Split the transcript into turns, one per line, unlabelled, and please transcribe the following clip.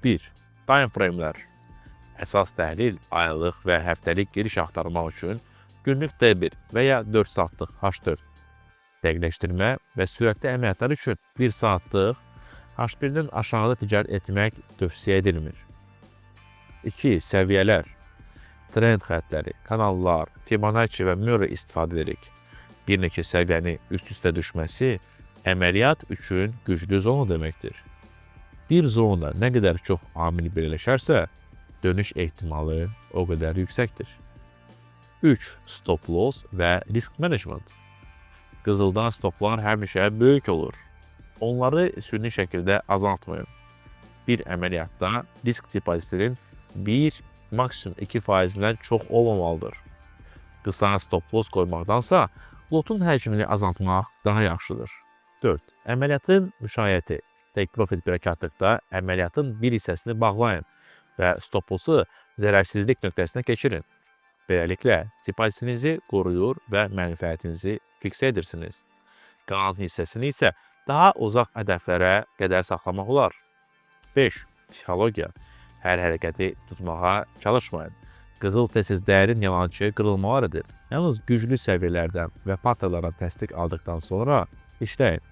1. Time frame'lər. Əsas təhlil aylıq və həftəlik giriş axtarmaq üçün günlük D1 və ya 4 saatlıq H4. Dəqiqləşdirmə və sürətli əməliyyatlar üçün 1 saatlıq H1-dən aşağıda ticarət etmək tövsiyə edilmir. 2. Səviyyələr. Trend xəttləri, kanallar, Fibonacci və Murray istifadə edirik. Bir neçə səviyyəni üst-üstə düşməsi əməliyyat üçün güclü zona deməkdir. Bir zonda nə qədər çox amil birləşərsə, dönüş ehtimalı o qədər yüksəkdir. 3. Stop loss və risk management. Qızıldan stoplar həmişə böyük olur. Onları süni şəkildə azaltmayın. Bir əməliyyatda risk depozitinin 1, maksimum 2%-dən çox olmamalıdır. Qısa stop loss qoymaqdansa, lotun həcmini azaltmaq daha yaxşıdır. 4. Əməliyyatın müşayiəti. Take profit bərəkatlıqda əməliyyatın bir hissəsini bağlayın və stop lossu zərərsizlik nöqtəsinə keçirin. Beləliklə, depozitinizi qoruyur və mənfəətinizi fiksə edirsiniz. Qalan hissəsini isə daha uzaq hədəflərə qədər saxlamaq olar. 5. Psixologiya. Hər hərəkəti tutmağa çalışmayın. Qızıl tez-tez dəyərin yalançı qırılmalarıdır. Yalnız güclü səviyyələrdən və patrlardan təsdiq aldıqdan sonra işləyin.